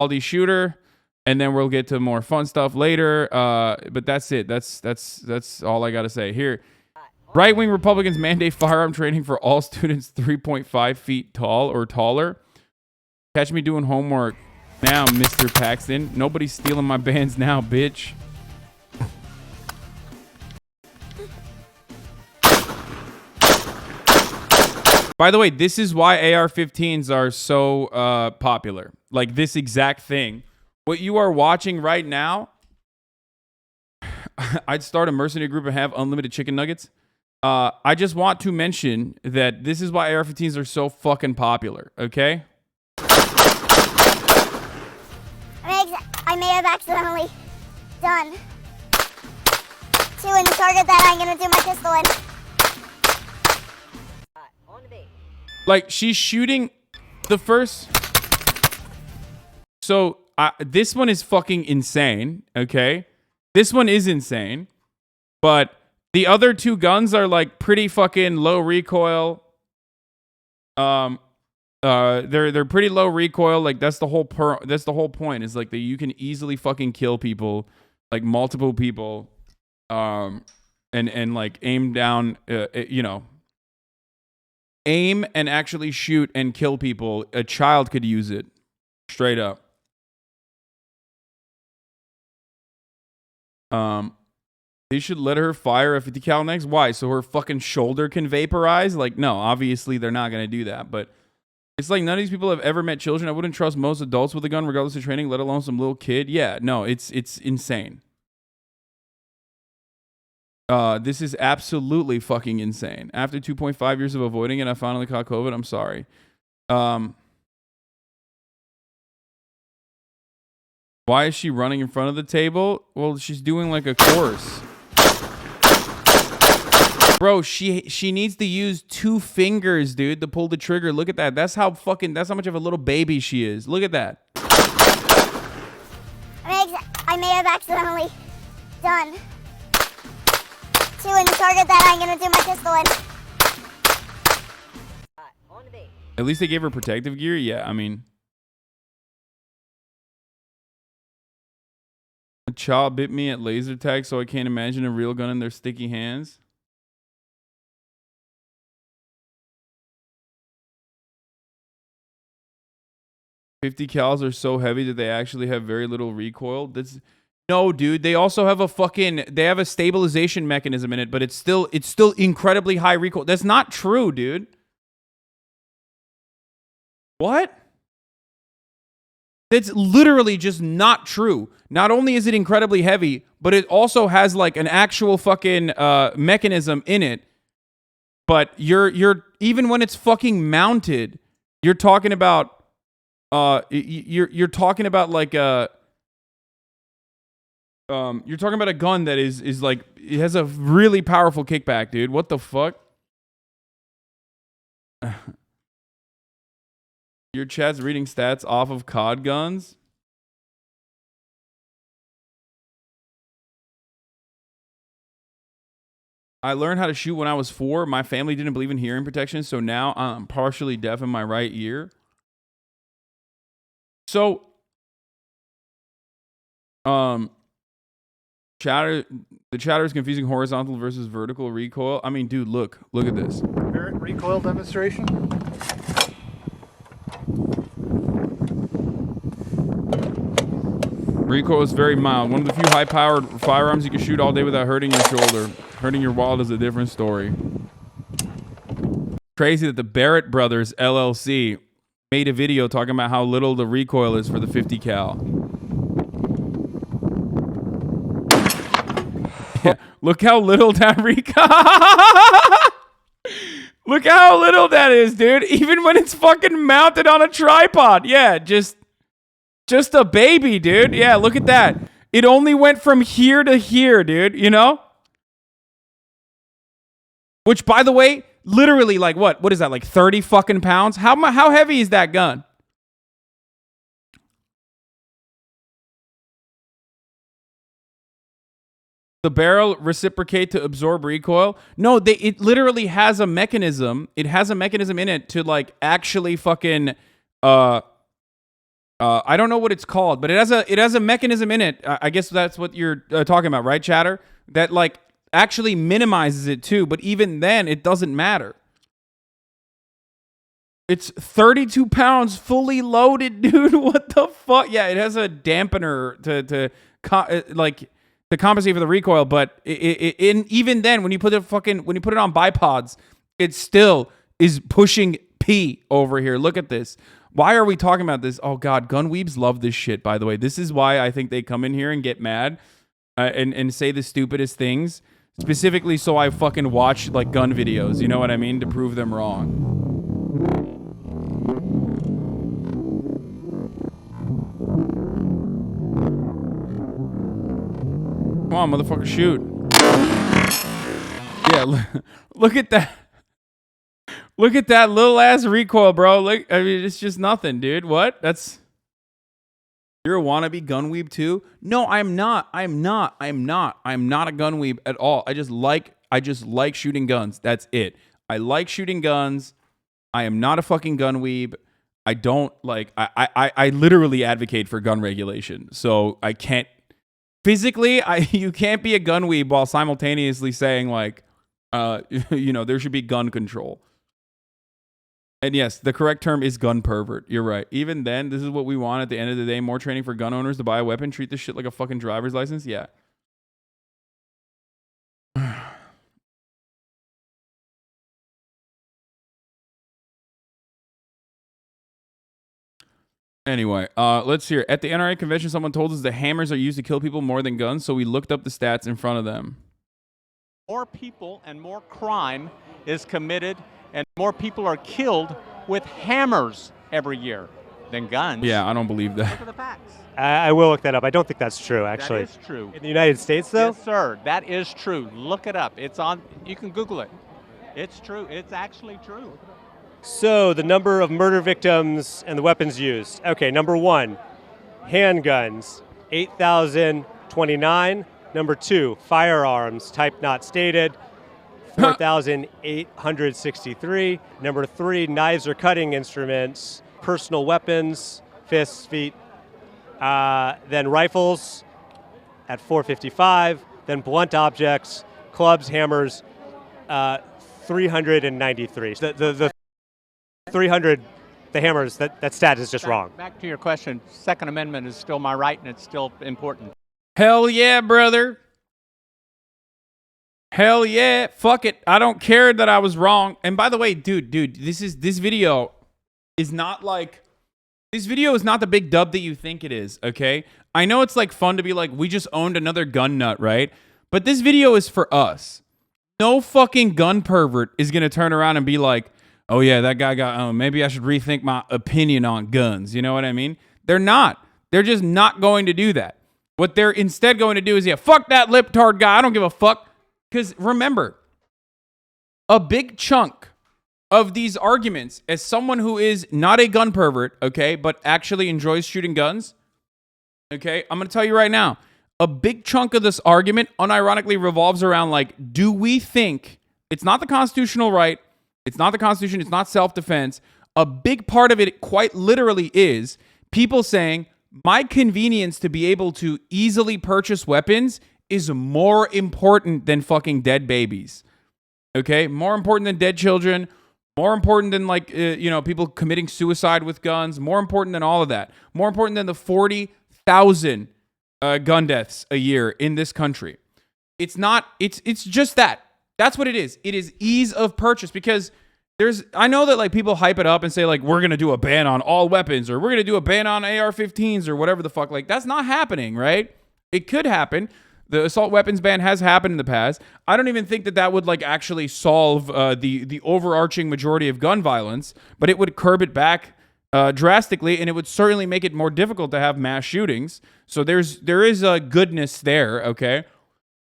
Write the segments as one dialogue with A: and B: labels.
A: quality shooter, and then we'll get to more fun stuff later. But that's it. That's all I got to say here. Right-wing Republicans mandate firearm training for all students 3.5 feet tall or taller. Catch me doing homework now, Mr. Paxton. Nobody's stealing my bands now, bitch. By the way, this is why AR-15s are so popular. Like this exact thing. What you are watching right now, I'd start a mercenary group and have unlimited chicken nuggets. I just want to mention that this is why AR-15s are so fucking popular, okay?
B: I may have accidentally done two in the target that I'm gonna do my pistol in.
A: Like, she's shooting the first... So, this one is fucking insane, okay? This one is insane. But the other two guns are, like, pretty fucking low recoil. They're pretty low recoil. Like, that's the whole point. Is, like, that you can easily fucking kill people. Like, multiple people. And like, aim down, you know... Aim and actually shoot and kill people. A child could use it. Straight up. They should let her fire a 50 cal next. Why? So her fucking shoulder can vaporize? Like, no, obviously they're not going to do that. But it's like none of these people have ever met children. I wouldn't trust most adults with a gun regardless of training, let alone some little kid. Yeah, no, it's insane. This is absolutely fucking insane. After 2.5 years of avoiding it, I finally caught COVID. I'm sorry. Why is she running in front of the table? Well, she's doing like a course. Bro, she needs to use 2 fingers, dude, to pull the trigger. Look at that. That's how much of a little baby she is. Look at that.
B: I may have accidentally done two in the target that I'm gonna do my pistol in.
A: At least they gave her protective gear. Yeah, I mean, a child bit me at laser tag, so I can't imagine a real gun in their sticky hands. .50 cals are so heavy that they actually have very little recoil. No, dude. They also have they have a stabilization mechanism in it, but it's still incredibly high recoil. That's not true, dude. What? That's literally just not true. Not only is it incredibly heavy, but it also has like an actual fucking mechanism in it. But you're even when it's fucking mounted, you're talking about you're talking about like you're talking about a gun that is like, it has a really powerful kickback, dude. What the fuck? Your chat's reading stats off of COD guns? I learned how to shoot when I was 4. My family didn't believe in hearing protection, so now I'm partially deaf in my right ear. So, the chatter is confusing horizontal versus vertical recoil. I mean, dude, look at this.
C: Recoil demonstration.
A: Recoil is very mild. One of the few high-powered firearms you can shoot all day without hurting your shoulder. Hurting your wallet is a different story. Crazy that the Barrett Brothers LLC made a video talking about how little the recoil is for the 50 cal. Yeah, look how little that recoil. Look how little that is, dude. Even when it's fucking mounted on a tripod. Yeah, just a baby, dude. Yeah, look at that. It only went from here to here, dude, you know? Which, by the way, literally, like, what is that, like 30 fucking pounds? How heavy is that gun? The barrel reciprocate to absorb recoil? No, it literally has a mechanism. It has a mechanism in it to, like, actually fucking, I don't know what it's called, but it has a mechanism in it. I guess that's what you're talking about, right, Chatter? That like actually minimizes it too. But even then, it doesn't matter. It's 32 pounds fully loaded, dude. What the fuck? Yeah, it has a dampener to compensate for the recoil, but even then, when you put it on bipods, it still is pushing P over here. Look at this. Why are we talking about this? Oh God, gun weebs love this shit. By the way, this is why I think they come in here and get mad and say the stupidest things, specifically so I fucking watch like gun videos. You know what I mean? To prove them wrong. Come on, motherfucker, shoot. Yeah, look at that. Look at that little ass recoil, bro. Like, I mean, it's just nothing, dude. What? You're a wannabe gun weeb too? No, I'm not. I'm not a gun weeb at all. I just like shooting guns. That's it. I like shooting guns. I am not a fucking gun weeb. I don't like, I literally advocate for gun regulation. So I can't, physically, you can't be a gun weeb while simultaneously saying like, there should be gun control. And yes, the correct term is gun pervert. You're right. Even then, this is what we want at the end of the day. More training for gun owners to buy a weapon. Treat this shit like a fucking driver's license. Yeah. Anyway, let's hear. At the NRA convention, someone told us the hammers are used to kill people more than guns, so we looked up the stats in front of them.
D: More people and more crime is committed, and more people are killed with hammers every year than guns.
A: Yeah, I don't believe that.
D: Look at the facts.
E: I will look that up. I don't think that's true, actually.
D: That is true.
E: In the United States, though?
D: Yes, sir. That is true. Look it up. It's on. You can Google it. It's true. It's actually true.
E: So, the number of murder victims and the weapons used. Okay, number 1, handguns, 8,029. Number 2, firearms, type not stated, 4,863. Number 3, knives or cutting instruments, personal weapons, fists, feet. Then rifles at 455. Then blunt objects, clubs, hammers, 393. The 300, the hammers, that stat is just wrong.
D: Back to your question, Second Amendment is still my right, and it's still important.
A: Hell yeah, brother. Hell yeah. Fuck it. I don't care that I was wrong. And by the way, dude, this video is not like, this video is not the big dub that you think it is, okay? I know it's like fun to be like, we just owned another gun nut, right? But this video is for us. No fucking gun pervert is going to turn around and be like, oh yeah, that guy got, maybe I should rethink my opinion on guns. You know what I mean? They're not. They're just not going to do that. What they're instead going to do is, yeah, fuck that liptard guy. I don't give a fuck. Because remember, a big chunk of these arguments, as someone who is not a gun pervert, okay, but actually enjoys shooting guns, okay, I'm going to tell you right now, a big chunk of this argument unironically revolves around like, do we think, it's not the constitutional right, it's not the Constitution, it's not self-defense. A big part of it quite literally is people saying, my convenience to be able to easily purchase weapons is more important than fucking dead babies. Okay? More important than dead children. More important than like, people committing suicide with guns. More important than all of that. More important than the 40,000 gun deaths a year in this country. It's not, it's just that. That's what it is. It is ease of purchase because I know that like people hype it up and say like, we're going to do a ban on all weapons or we're going to do a ban on AR-15s or whatever the fuck. Like that's not happening, right? It could happen. The assault weapons ban has happened in the past. I don't even think that would like actually solve the overarching majority of gun violence, but it would curb it back drastically, and it would certainly make it more difficult to have mass shootings. So there is a goodness there, okay?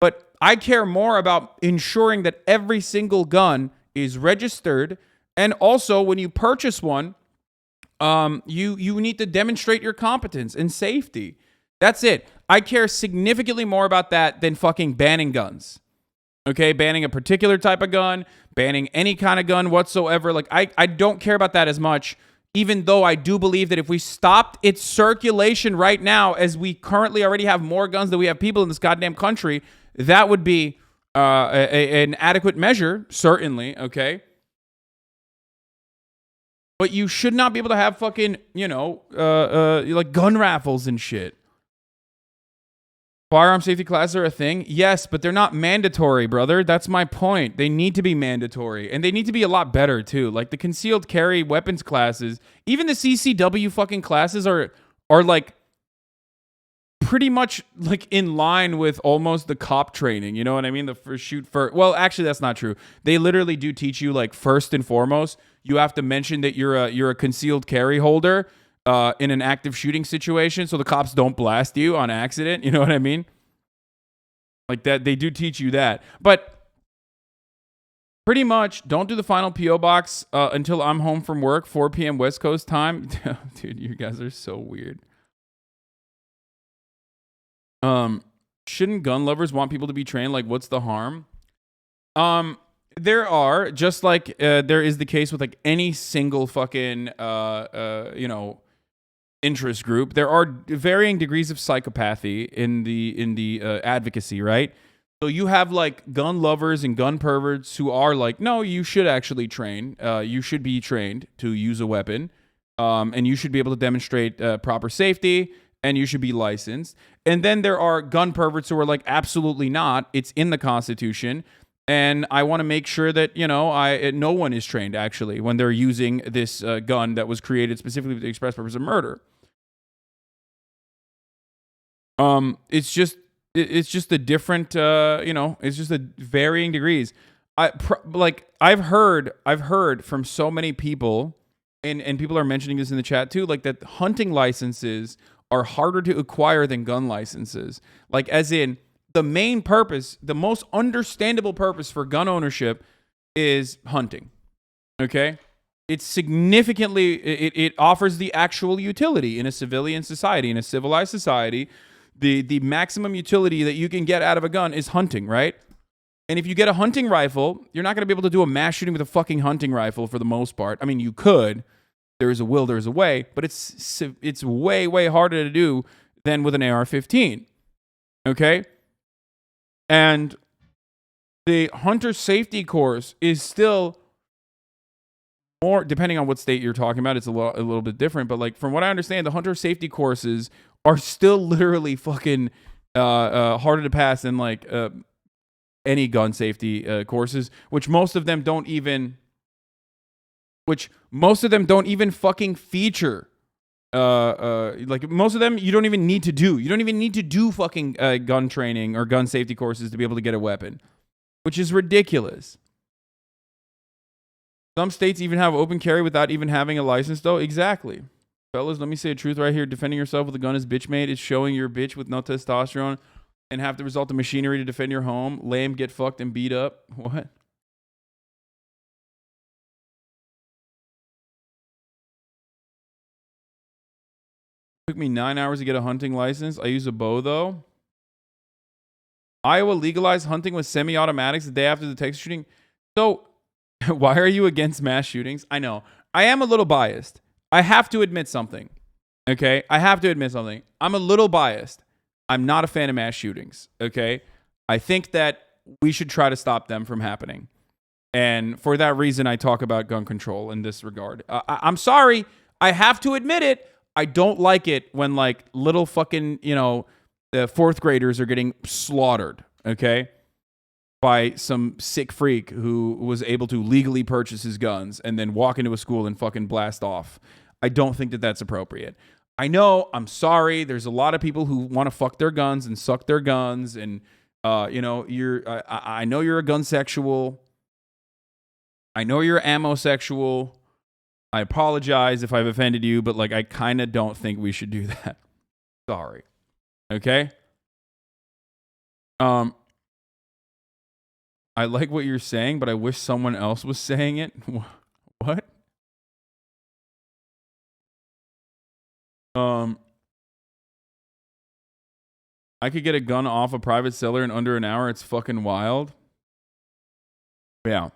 A: But I care more about ensuring that every single gun is registered, and also when you purchase one, you need to demonstrate your competence and safety. That's it. I care significantly more about that than fucking banning guns. Okay, banning a particular type of gun, banning any kind of gun whatsoever. Like I don't care about that as much. Even though I do believe that if we stopped its circulation right now, as we currently already have more guns than we have people in this goddamn country, that would be an adequate measure, certainly, okay? But you should not be able to have fucking, like gun raffles and shit. Firearm safety classes are a thing? Yes, but they're not mandatory, brother. That's my point. They need to be mandatory. And they need to be a lot better, too. Like, the concealed carry weapons classes, even the CCW fucking classes are like, pretty much, like, in line with almost the cop training. You know what I mean? The first shoot first. Well, actually, that's not true. They literally do teach you, like, first and foremost, you have to mention that you're a concealed carry holder in an active shooting situation, so the cops don't blast you on accident. You know what I mean? Like that, they do teach you that. But pretty much, don't do the final P.O. box until I'm home from work, 4 p.m. West Coast time. Dude, you guys are so weird. Shouldn't gun lovers want people to be trained? Like, what's the harm? There are, just like there is the case with like any single fucking interest group, there are varying degrees of psychopathy in the advocacy, right? So you have like gun lovers and gun perverts who are like, no, you should actually train. You should be trained to use a weapon, and you should be able to demonstrate proper safety, and you should be licensed. And then there are gun perverts who are like, absolutely not. It's in the Constitution. And I want to make sure that, no one is trained, actually, when they're using this gun that was created specifically for the express purpose of murder. It's just a different, it's just a varying degrees. I've heard from so many people, and people are mentioning this in the chat too, like that hunting licenses are harder to acquire than gun licenses. Like, as in, the main purpose, the most understandable purpose for gun ownership is hunting. Okay? It's significantly, it offers the actual utility in a civilian society, in a civilized society. The maximum utility that you can get out of a gun is hunting, right? And if you get a hunting rifle, you're not going to be able to do a mass shooting with a fucking hunting rifle for the most part. I mean, you could. There is a will, there is a way. But it's way, way harder to do than with an AR-15. Okay? And the hunter safety course is still more, depending on what state you're talking about, it's a little bit different. But like, from what I understand, the hunter safety courses are still literally fucking harder to pass than like any gun safety courses, which most of them don't even fucking feature. Like, most of them you don't even need to do. You don't even need to do fucking gun training or gun safety courses to be able to get a weapon, which is ridiculous. Some states even have open carry without even having a license, though. Exactly. Fellas, let me say a truth right here. Defending yourself with a gun is bitch made. It's showing you're a bitch with no testosterone and have to resort to machinery to defend your home. Lame, get fucked and beat up. What? Took me 9 hours to get a hunting license. I use a bow, though. Iowa legalized hunting with semi-automatics the day after the Texas shooting. So, why are you against mass shootings? I know. I am a little biased. I have to admit something. Okay? I have to admit something. I'm a little biased. I'm not a fan of mass shootings. Okay? I think that we should try to stop them from happening. And for that reason, I talk about gun control in this regard. I'm sorry. I have to admit it. I don't like it when, like, little fucking, fourth graders are getting slaughtered, okay, by some sick freak who was able to legally purchase his guns and then walk into a school and fucking blast off. I don't think that that's appropriate. I know, I'm sorry, there's a lot of people who want to fuck their guns and suck their guns, and, I know you're a gun sexual. I know you're ammo sexual. I apologize if I've offended you, but like, I kind of don't think we should do that. Sorry. Okay? I like what you're saying, but I wish someone else was saying it. What? I could get a gun off a private seller in under an hour. It's fucking wild. Yeah.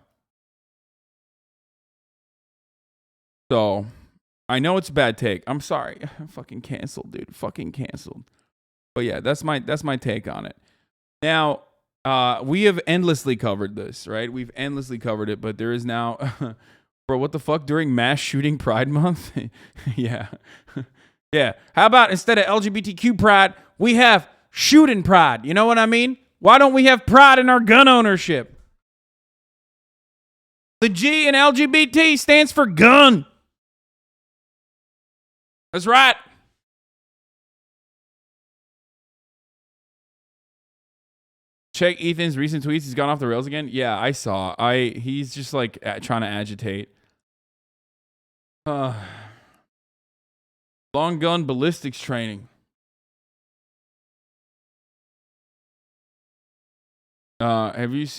A: So, I know it's a bad take. I'm sorry. Fucking canceled, dude. Fucking canceled. But yeah, that's my take on it. Now, we have endlessly covered this, right? We've endlessly covered it, but there is now, bro, what the fuck during Mass Shooting Pride Month? Yeah. Yeah. How about instead of LGBTQ pride, we have shooting pride? You know what I mean? Why don't we have pride in our gun ownership? The G in LGBT stands for gun. That's right. Check Ethan's recent tweets. He's gone off the rails again. Yeah, I saw. He's just like trying to agitate. Long gun ballistics training. Have you seen